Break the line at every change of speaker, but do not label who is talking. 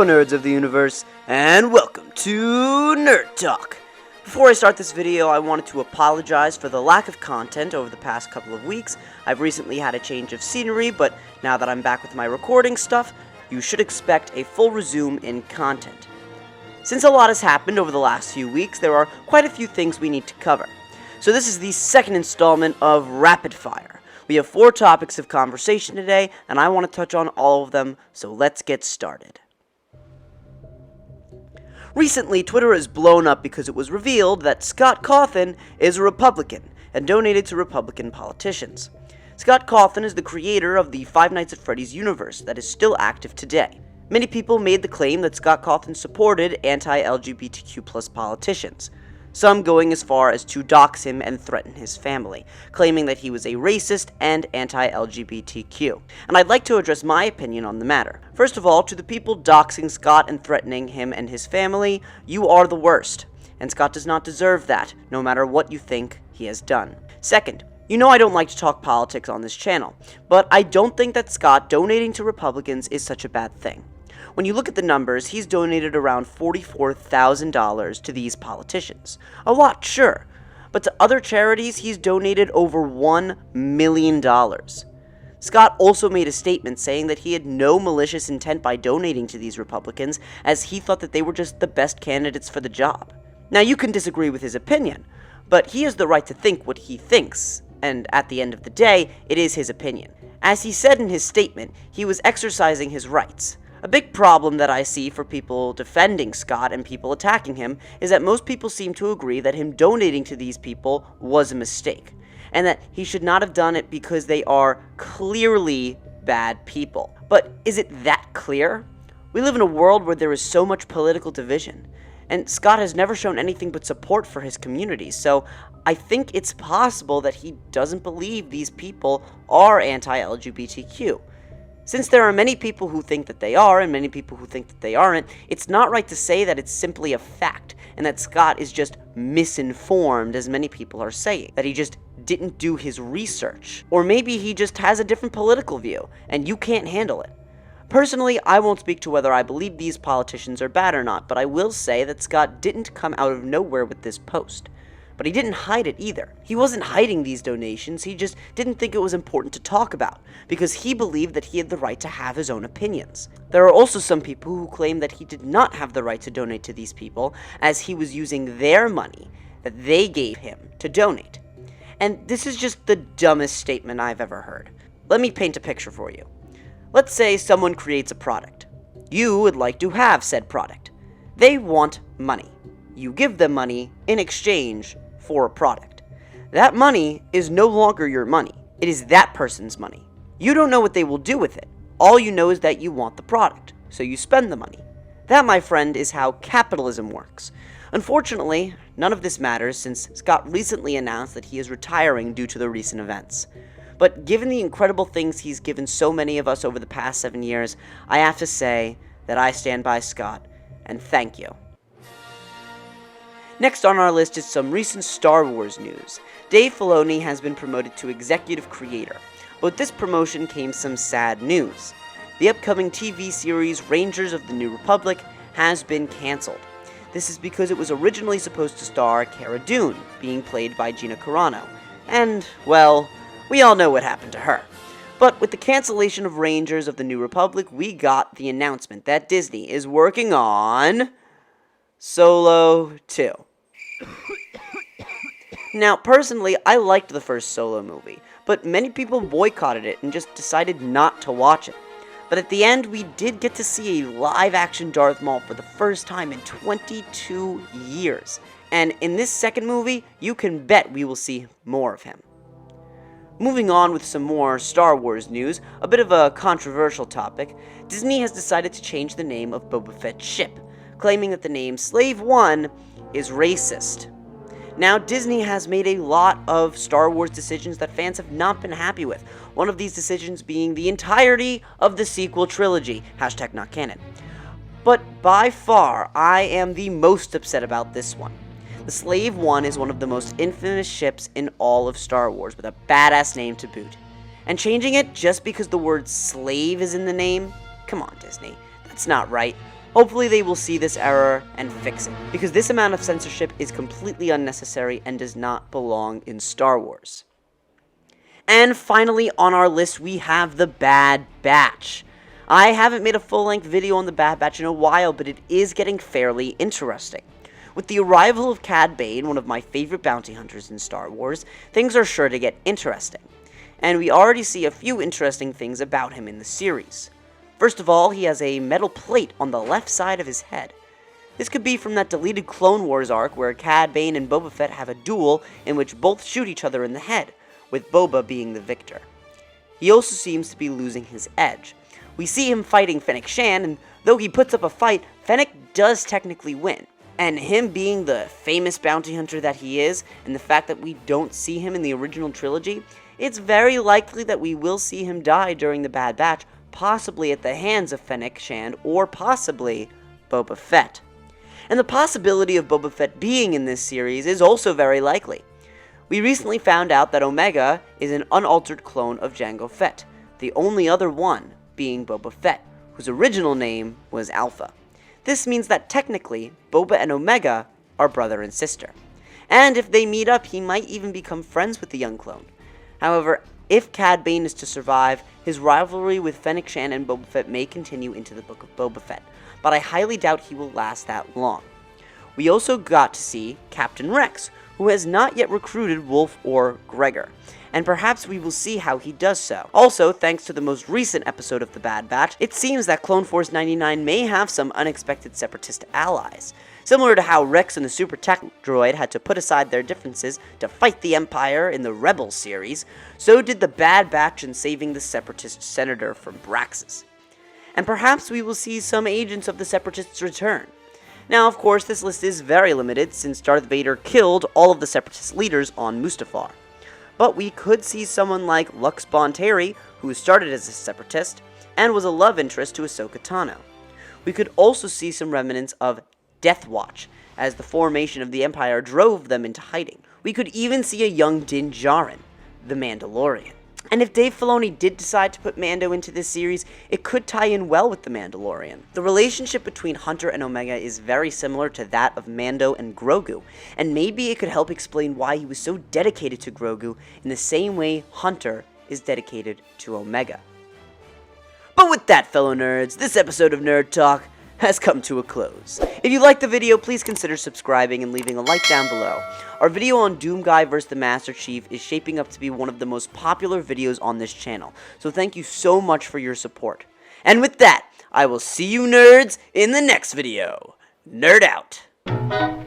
Hello, nerds of the universe, and welcome to Nerd Talk. Before I start this video, I wanted to apologize for the lack of content over the past couple of weeks. I've recently had a change of scenery, but now that I'm back with my recording stuff, you should expect a full resume in content. Since a lot has happened over the last few weeks, there are quite a few things we need to cover. So this is the second installment of Rapid Fire. We have 4 topics of conversation today, and I want to touch on all of them, so let's get started. Recently, Twitter has blown up because it was revealed that Scott Cawthon is a Republican and donated to Republican politicians. Scott Cawthon is the creator of the Five Nights at Freddy's universe that is still active today. Many people made the claim that Scott Cawthon supported anti-LGBTQ+ politicians, some going as far as to dox him and threaten his family, claiming that he was a racist and anti-LGBTQ. And I'd like to address my opinion on the matter. First of all, to the people doxing Scott and threatening him and his family, you are the worst, and Scott does not deserve that, no matter what you think he has done. Second, you know I don't like to talk politics on this channel, but I don't think that Scott donating to Republicans is such a bad thing. When you look at the numbers, he's donated around $44,000 to these politicians. A lot, sure, but to other charities, he's donated over $1 million. Scott also made a statement saying that he had no malicious intent by donating to these Republicans, as he thought that they were just the best candidates for the job. Now, you can disagree with his opinion, but he has the right to think what he thinks, and at the end of the day, it is his opinion. As he said in his statement, he was exercising his rights. A big problem that I see for people defending Scott and people attacking him is that most people seem to agree that him donating to these people was a mistake, and that he should not have done it because they are clearly bad people. But is it that clear? We live in a world where there is so much political division, and Scott has never shown anything but support for his community, so I think it's possible that he doesn't believe these people are anti-LGBTQ. Since there are many people who think that they are, and many people who think that they aren't, it's not right to say that it's simply a fact, and that Scott is just misinformed, as many people are saying, that he just didn't do his research. Or maybe he just has a different political view, and you can't handle it. Personally, I won't speak to whether I believe these politicians are bad or not, but I will say that Scott didn't come out of nowhere with this post. But he didn't hide it either. He wasn't hiding these donations, he just didn't think it was important to talk about, because he believed that he had the right to have his own opinions. There are also some people who claim that he did not have the right to donate to these people, as he was using their money that they gave him to donate. And this is just the dumbest statement I've ever heard. Let me paint a picture for you. Let's say someone creates a product. You would like to have said product. They want money. You give them money in exchange for a product. That money is no longer your money. It is that person's money. You don't know what they will do with it. All you know is that you want the product, so you spend the money. That, my friend, is how capitalism works. Unfortunately, none of this matters since Scott recently announced that he is retiring due to the recent events. But given the incredible things he's given so many of us over the past 7 years, I have to say that I stand by Scott, and thank you. Next on our list is some recent Star Wars news. Dave Filoni has been promoted to executive creator, but with this promotion came some sad news. The upcoming TV series Rangers of the New Republic has been cancelled. This is because it was originally supposed to star Cara Dune, being played by Gina Carano, and, well, we all know what happened to her. But with the cancellation of Rangers of the New Republic, we got the announcement that Disney is working on Solo 2. Now, personally, I liked the first Solo movie, but many people boycotted it and just decided not to watch it. But at the end, we did get to see a live-action Darth Maul for the first time in 22 years. And in this second movie, you can bet we will see more of him. Moving on with some more Star Wars news, a bit of a controversial topic, Disney has decided to change the name of Boba Fett's ship, claiming that the name Slave One is racist. Now, Disney has made a lot of Star Wars decisions that fans have not been happy with, one of these decisions being the entirety of the sequel trilogy, #NotCanon. But by far, I am the most upset about this one. The Slave One is one of the most infamous ships in all of Star Wars, with a badass name to boot. And changing it just because the word slave is in the name? Come on, Disney. That's not right. Hopefully they will see this error and fix it, because this amount of censorship is completely unnecessary and does not belong in Star Wars. And finally on our list we have the Bad Batch. I haven't made a full-length video on the Bad Batch in a while, but it is getting fairly interesting. With the arrival of Cad Bane, one of my favorite bounty hunters in Star Wars, things are sure to get interesting. And we already see a few interesting things about him in the series. First of all, he has a metal plate on the left side of his head. This could be from that deleted Clone Wars arc where Cad Bane and Boba Fett have a duel in which both shoot each other in the head, with Boba being the victor. He also seems to be losing his edge. We see him fighting Fennec Shand, and though he puts up a fight, Fennec does technically win. And him being the famous bounty hunter that he is, and the fact that we don't see him in the original trilogy, it's very likely that we will see him die during the Bad Batch, possibly at the hands of Fennec Shand, or possibly Boba Fett. And the possibility of Boba Fett being in this series is also very likely. We recently found out that Omega is an unaltered clone of Jango Fett, the only other one being Boba Fett, whose original name was Alpha. This means that technically, Boba and Omega are brother and sister. And if they meet up, he might even become friends with the young clone. However, if Cad Bane is to survive, his rivalry with Fennec Shand and Boba Fett may continue into the Book of Boba Fett, but I highly doubt he will last that long. We also got to see Captain Rex, who has not yet recruited Wolf or Gregor, and perhaps we will see how he does so. Also, thanks to the most recent episode of The Bad Batch, it seems that Clone Force 99 may have some unexpected Separatist allies. Similar to how Rex and the Super Tech Droid had to put aside their differences to fight the Empire in the Rebels series, so did the Bad Batch in saving the Separatist senator from Braxis. And perhaps we will see some agents of the Separatists return. Now, of course, this list is very limited since Darth Vader killed all of the Separatist leaders on Mustafar. But we could see someone like Lux Bonteri, who started as a Separatist, and was a love interest to Ahsoka Tano. We could also see some remnants of Death Watch, as the formation of the Empire drove them into hiding. We could even see a young Din Djarin, the Mandalorian. And if Dave Filoni did decide to put Mando into this series, it could tie in well with the Mandalorian. The relationship between Hunter and Omega is very similar to that of Mando and Grogu, and maybe it could help explain why he was so dedicated to Grogu in the same way Hunter is dedicated to Omega. But with that, fellow nerds, this episode of Nerd Talk has come to a close. If you liked the video, please consider subscribing and leaving a like down below. Our video on Doomguy vs. the Master Chief is shaping up to be one of the most popular videos on this channel, so thank you so much for your support. And with that, I will see you nerds in the next video. Nerd out!